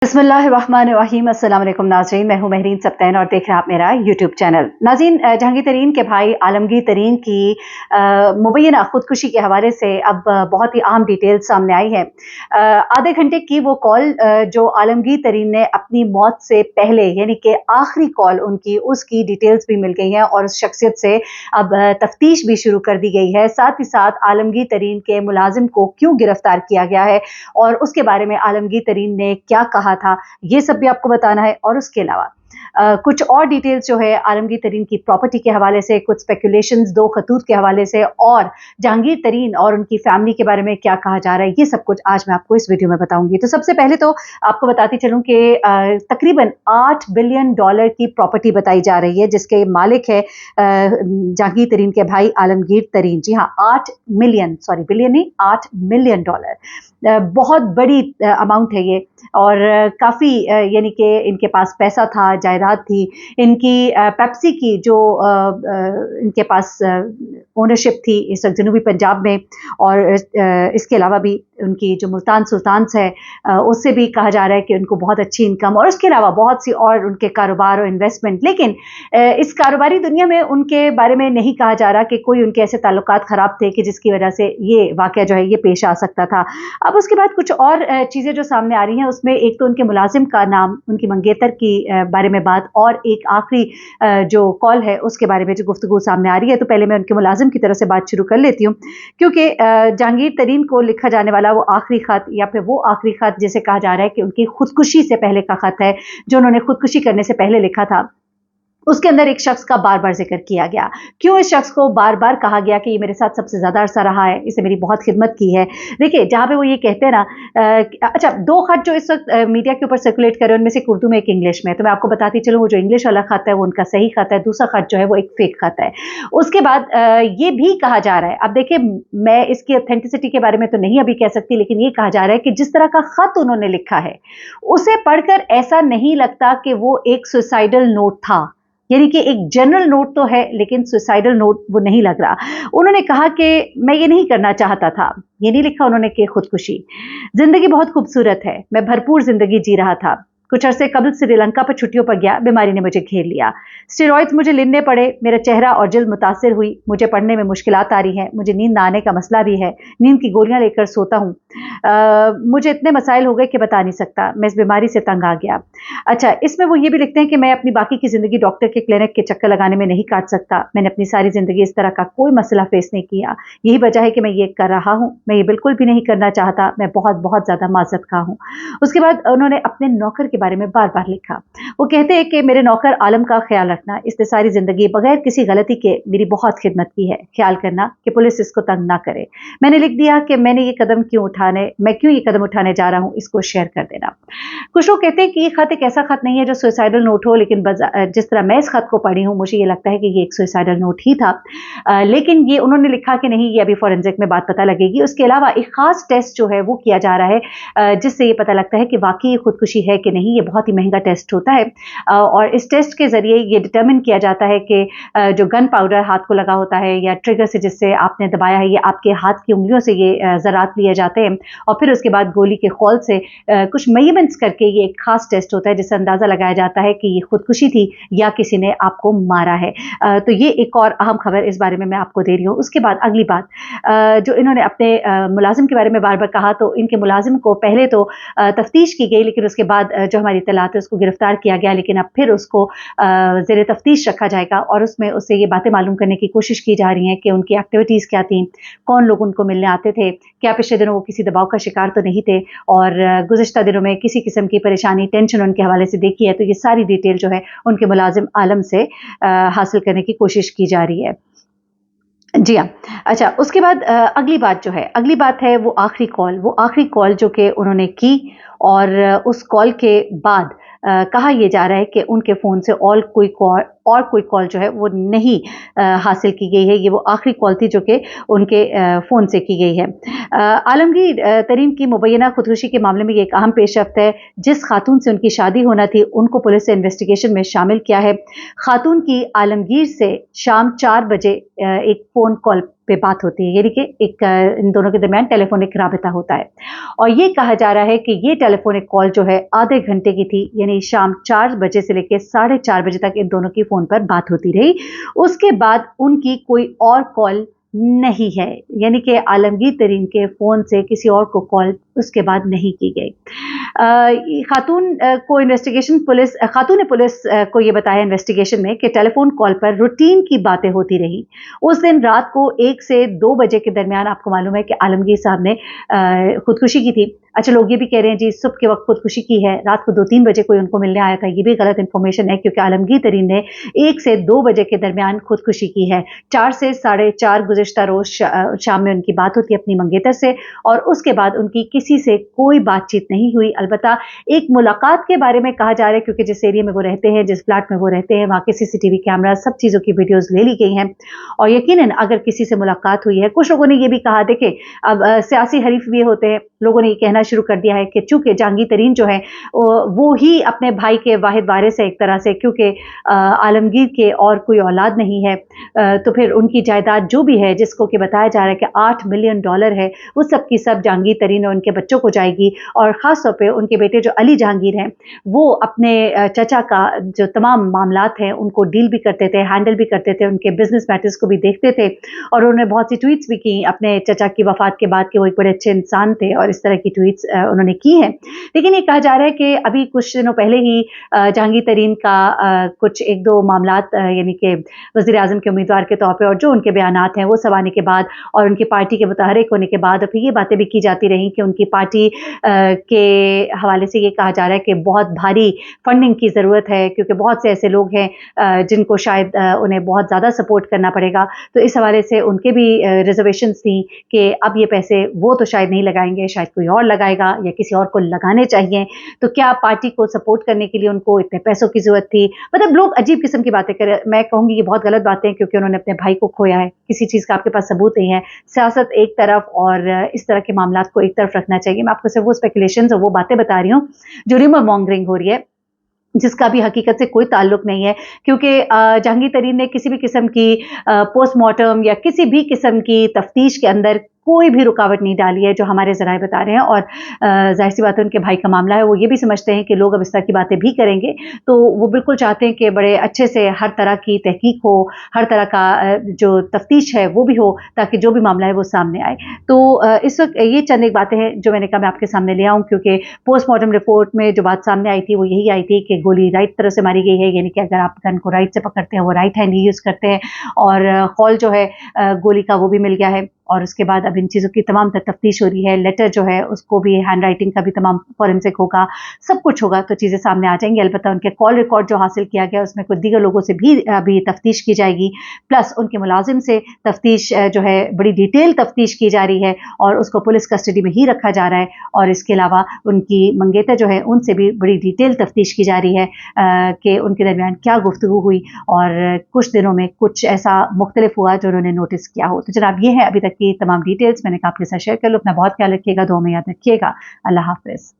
बिस्मिल्लाहिर्रहमानिर्रहीम। अस्सलाम वालेकुम नाज़रीन, मैं हूं महरीन सब्तैन और देख रहे हैं आप मेरा यूट्यूब चैनल। नाज़रीन, जहांगीर तरीन के भाई आलमगीर तरीन की मुबैना खुदकुशी के हवाले से अब बहुत ही अहम डिटेल्स सामने आई है। आधे घंटे की वो कॉल जो आलमगीर तरीन ने अपनी मौत से पहले यानी कि आखिरी कॉल उनकी, उसकी डिटेल्स भी मिल गई हैं और उस शख्सियत से अब तफ्तीश भी शुरू कर दी गई है। साथ ही साथ आलमगीर तरीन के मुलाजिम को क्यों गिरफ्तार किया गया है और उसके बारे में आलमगीर तरीन ने क्या कहा था, ये सब भी आपको बताना है। और उसके अलावा कुछ और डिटेल्स जो है आलमगीर तरीन की प्रॉपर्टी के हवाले से, कुछ स्पेकुलेशंस दो खतूत के हवाले से और जहांगीर तरीन और उनकी फैमिली के बारे में क्या कहा जा रहा है, ये सब कुछ आज मैं आपको इस वीडियो में बताऊंगी। तो सबसे पहले तो आपको बताती चलूं कि तकरीबन $8 बिलियन की प्रॉपर्टी बताई जा रही है जिसके मालिक है जहांगीर तरीन के भाई आलमगीर तरीन। जी हाँ, 8 मिलियन, सॉरी बिलियन नहीं, $8 मिलियन। बहुत बड़ी अमाउंट है ये और काफ़ी यानी कि इनके पास पैसा था, जायदाद थी। इनकी पेप्सी की जो इनके पास ओनरशिप थी इस वक्त जनूबी पंजाब में और इसके अलावा भी उनकी जो मुल्तान सुल्तान्स है उससे भी कहा जा रहा है कि उनको बहुत अच्छी इनकम और उसके अलावा बहुत सी और उनके कारोबार और इन्वेस्टमेंट। लेकिन इस कारोबारी दुनिया में उनके बारे में नहीं कहा जा रहा कि कोई उनके ऐसे ताल्लुकात ख़राब थे कि जिसकी वजह से ये वाक़या जो है ये पेश आ सकता था। अब उसके बाद कुछ और चीज़ें जो सामने आ रही हैं उसमें एक तो उनके मुलाजिम का नाम, उनकी मंगेतर की बारे में बात और एक आखिरी जो कॉल है उसके बारे में जो गुफ्तगू सामने आ रही है। तो पहले मैं उनके मुलाजिम की तरफ से बात शुरू कर लेती हूँ क्योंकि जहांगीर तरीन को लिखा जाने वाला वो आखिरी खत या फिर वो आखिरी खत जिसे कहा जा रहा है कि उनकी खुदकुशी से पहले का खत है, जो उन्होंने खुदकुशी करने से पहले लिखा था, उसके अंदर एक शख्स का बार-बार ज़िक्र किया गया। क्यों इस शख्स को बार-बार कहा गया कि ये मेरे साथ सबसे ज़्यादा अरसा रहा है, इसने मेरी बहुत खिदमत की है। देखिए, जहाँ पे वो ये कहते हैं ना अच्छा 2 खत जो इस वक़्त मीडिया के ऊपर सर्कुलेट कर रहे हैं, उनमें से एक उर्दू में, एक इंग्लिश में। तो मैं आपको बताती चलूँ, वो जो इंग्लिश वाला खत है, वो उनका सही खत है, दूसरा खत जो है, वो एक फ़ेक खत है। उसके बाद ये भी कहा जा रहा है, अब देखिए मैं इसकी ऑथेंटिसिटी के बारे में तो नहीं अभी कह सकती, लेकिन ये कहा जा रहा है कि जिस तरह का खत उन्होंने लिखा है, उसे पढ़कर ऐसा नहीं लगता कि वो एक सुसाइडल नोट था। यानी कि एक जनरल नोट तो है लेकिन सुसाइडल नोट वो नहीं लग रहा। उन्होंने कहा कि मैं ये नहीं करना चाहता था, ये नहीं लिखा उन्होंने कि खुदकुशी। जिंदगी बहुत खूबसूरत है, मैं भरपूर जिंदगी जी रहा था। कुछ अरसे कबल श्रीलंका पर छुट्टियों पर गया, बीमारी ने मुझे घेर लिया। स्टेरॉइड्स मुझे लेने पड़े, मेरा चेहरा और जिल्द मुतासिर हुई, मुझे पढ़ने में मुश्किलात आ रही हैं, मुझे नींद ना आने का मसला भी है, नींद की गोलियां लेकर सोता हूँ। मुझे इतने मसाइल हो गए कि बता नहीं सकता, मैं इस बीमारी से तंग आ गया। अच्छा, इसमें वो ये भी लिखते हैं कि मैं अपनी बाकी की ज़िंदगी डॉक्टर के क्लिनिक के चक्कर लगाने में नहीं काट सकता। मैंने अपनी सारी ज़िंदगी इस तरह का कोई मसला फेस नहीं किया। यही वजह है कि मैं ये कर रहा हूँ। मैं ये बिल्कुल भी नहीं करना चाहता। मैं बहुत-बहुत ज़्यादा माज़रत खा हूँ। उसके बाद उन्होंने अपने नौकर के बारे में बार-बार लिखा। वो कहते हैं कि मेरे नौकर आलम का ख़्याल रखना। इसने सारी ज़िंदगी बगैर किसी गलती के मेरी बहुत खिदमत की है। ख़्याल करना कि पुलिस इसको तंग ना करे। मैंने लिख दिया कि मैं क्यों ये कदम उठाने जा रहा हूँ, इसको शेयर कर देना। कुछ लोग कहते हैं कि ये खत एक ऐसा खत नहीं है जो सुसाइडल नोट हो, लेकिन जिस तरह मैं इस खत को पढ़ी हूँ मुझे ये लगता है कि ये एक सुसाइडल नोट ही था। लेकिन ये उन्होंने लिखा कि नहीं, ये अभी फॉरेंसिक में बात पता लगेगी। उसके अलावा एक खास टेस्ट जो है वो किया जा रहा है जिससे ये पता लगता है कि वाकई खुदकुशी है कि नहीं। ये बहुत ही महंगा टेस्ट होता है और इस टेस्ट के जरिए ये डिटर्मिन किया जाता है कि जो गन पाउडर हाथ को लगा होता है या ट्रिगर से जिससे आपने दबाया है, ये आपके हाथ की उंगलियों से ये ज़रात लिए जाते हैं और फिर उसके बाद गोली के खौल से कुछ मेजरमेंट्स करके ये एक खास टेस्ट होता है जिससे अंदाज़ा लगाया जाता है कि ये खुदकुशी थी या किसी ने आपको मारा है। तो ये एक और अहम खबर इस बारे में मैं आपको दे रही हूँ। उसके बाद अगली बात जो इन्होंने अपने मुलाजिम के बारे में बार-बार कहा, तो इनके मुलाजिम को पहले तो तफ्तीश की गई, लेकिन उसके बाद जो हमारी इत्तलात है उसको गिरफ्तार किया गया, लेकिन अब फिर उसको ज़ेरे तफ्तीश रखा जाएगा और उसमें उससे ये बातें मालूम करने की कोशिश की जा रही हैं कि उनकी एक्टिविटीज़ क्या थी, कौन लोग उनको मिलने आते थे, क्या पिछले दिनों वो किसी दबाव का शिकार तो नहीं थे और गुज़िश्ता दिनों में किसी किस्म की परेशानी, टेंशन उनके हवाले से देखी है। तो ये सारी डिटेल जो है उनके मुलाजिम आलम से हासिल करने की कोशिश की जा रही है। जी हाँ। अच्छा, उसके बाद अगली बात है वो आखिरी कॉल जो कि उन्होंने की और उस कॉल के बाद कहा यह जा रहा है कि उनके फ़ोन से और कोई कॉल जो है वो नहीं हासिल की गई है। ये वो आखिरी कॉल थी जो कि उनके फ़ोन से की गई है। आलमगीर तरीन की मुबैना खुदकुशी के मामले में ये एक अहम पेशरफ्त है। जिस खातून से उनकी शादी होना थी उनको पुलिस ने इन्वेस्टिगेशन में शामिल किया है। खातून की आलमगीर से शाम 4 बजे एक फ़ोन कॉल पे बात होती है, यानी कि एक इन दोनों के दरमियान टेलीफोनिक राबिता होता है और ये कहा जा रहा है कि ये टेलीफोनिक कॉल जो है आधे घंटे की थी, यानी शाम 4 बजे से लेकर 4:30 बजे तक इन दोनों की फ़ोन पर बात होती रही। उसके बाद उनकी कोई और कॉल नहीं है, यानी कि आलमगीर तरीन के फ़ोन से किसी और को कॉल उसके बाद नहीं की गई। खातून को इन्वेस्टिगेशन पुलिस खातून ने पुलिस को ये बताया इन्वेस्टिगेशन में कि टेलीफोन कॉल पर रूटीन की बातें होती रही। उस दिन रात को 1 से 2 बजे के दरमियान आपको मालूम है कि आलमगीर साहब ने खुदकुशी की थी। अच्छा, लोग ये भी कह रहे हैं जी सुबह के वक्त खुदकुशी की है, रात को 2-3 बजे कोई उनको मिलने आया था। ये भी गलत इन्फॉर्मेशन है क्योंकि आलमगीर तरीन ने 1 से 2 बजे के दरमियान खुदकुशी की है। 4 से 4:30 गुज़िश्ता रोज़ शाम में उनकी बात होती है अपनी मंगेतर से और उसके बाद उनकी किसी से कोई बातचीत नहीं हुई। अलबत्ता एक मुलाकात के बारे में कहा जा रहा है क्योंकि जिस एरिया में वो रहते हैं, जिस फ्लैट में वो रहते हैं, वहाँ के सीसीटीवी कैमरा सब चीज़ों की वीडियोज़ ले ली गई हैं और यकीनन अगर किसी से मुलाकात हुई है, कुछ लोगों ने ये भी कहा देखें अब सियासी हरीफ भी होते हैं, लोगों ने ये कहना शुरू कर दिया है कि चूंकि जहांगीर तरीन जो है वो ही अपने भाई के वाहिद वारिस है एक तरह से, क्योंकि आलमगीर के और कोई औलाद नहीं है, तो फिर उनकी जायदाद जो भी है जिसको कि बताया जा रहा है कि $8 मिलियन है, वो सब की सब जहांगीर तरीन और उनके बच्चों को जाएगी और ख़ास तौर पे उनके बेटे जो अली जहांगीर हैं वो अपने चचा का जो तमाम मामलात हैं उनको डील भी करते थे, हैंडल भी करते थे, उनके बिजनेस मैटर्स को भी देखते थे और उन्होंने बहुत सी ट्वीट्स भी की अपने चचा की वफ़ात के बाद कि वो एक बड़े अच्छे इंसान थे और इस तरह की ट्वीट्स उन्होंने की हैं। लेकिन ये कहा जा रहा है कि अभी कुछ दिनों पहले ही जहांगीर तरीन का कुछ 1-2 मामलात यानी कि वज़ीर-ए-आज़म के उम्मीदवार के तौर पे और जो उनके बयानात हैं वो सब आने के बाद और उनकी पार्टी के मुतहर्रिक होने के बाद फिर ये बातें भी की जाती रहीं कि उनकी पार्टी के हवाले से ये कहा जा रहा है कि बहुत भारी फंडिंग की ज़रूरत है क्योंकि बहुत से ऐसे लोग हैं जिनको शायद उन्हें बहुत ज़्यादा सपोर्ट करना पड़ेगा। तो इस हवाले से उनके भी रिजर्वेशंस थी कि अब ये पैसे वो तो शायद नहीं लगाएंगे, शायद कोई और लगाएगा या किसी और को लगाने चाहिए। तो क्या पार्टी को सपोर्ट करने के लिए उनको इतने पैसों की ज़रूरत थी? मतलब लोग अजीब किस्म की बातें कर रहे हैं। मैं कहूँगी ये बहुत गलत बातें हैं क्योंकि उन्होंने अपने भाई को खोया है, किसी चीज़ का आपके पास सबूत नहीं है। सियासत एक तरफ और इस तरह के मामलात को एक तरफ रखना चाहिए। मैं आपको सिर्फ वो स्पेकुलेशंस और वो बातें बता रही हूँ जो र्यूमर मॉन्गरिंग हो रही है, जिसका भी हकीकत से कोई ताल्लुक नहीं है क्योंकि जहांगीर तरीन ने किसी भी किस्म की पोस्टमार्टम या किसी भी किस्म की तफ्तीश के अंदर कोई भी रुकावट नहीं डाली है, जो हमारे ज़राए बता रहे हैं और ज़ाहिर सी बात है उनके भाई का मामला है, वो ये भी समझते हैं कि लोग अब इस तरह की बातें भी करेंगे, तो वो बिल्कुल चाहते हैं कि बड़े अच्छे से हर तरह की तहकीक हो, हर तरह का जो तफ्तीश है वो भी हो ताकि जो भी मामला है वो सामने आए। तो इस वक्त ये चंद एक बातें हैं जो मैंने कहा मैं आपके सामने ले आऊँ क्योंकि पोस्टमार्टम रिपोर्ट में जो बात सामने आई थी वो यही आई थी कि गोली राइट तरफ से मारी गई है, यानी कि अगर आप गन को राइट से पकड़ते हैं वो राइट हैंड ही यूज़ करते हैं और खौल जो है गोली का वो भी मिल गया है और उसके बाद अब इन चीज़ों की तमाम तफ्तीश हो रही है। लेटर जो है उसको भी हैंड राइटिंग का भी तमाम फॉरेंसिक होगा, सब कुछ होगा तो चीज़ें सामने आ जाएंगी। अलबत्ता उनके कॉल रिकॉर्ड जो हासिल किया गया उसमें कुछ दीगर लोगों से भी अभी तफ्तीश की जाएगी, प्लस उनके मुलाजिम से तफ्तीश जो है बड़ी डिटेल तफ्तीश की जा रही है और उसको पुलिस कस्टडी में ही रखा जा रहा है और इसके अलावा उनकी मंगेतर जो है उनसे भी बड़ी डिटेल तफ्तीश की जा रही है कि उनके दरमियान क्या गुफ्तगू हुई और कुछ दिनों में कुछ ऐसा मुख्तलिफ हुआ जो उन्होंने नोटिस किया हो। तो जनाब ये है अभी तक की तमाम डिटेल्स, मैंने कहा आपके साथ शेयर कर लो। अपना बहुत ख्याल रखिएगा, दुआ में याद रखिएगा। अल्लाह हाफ़िज़।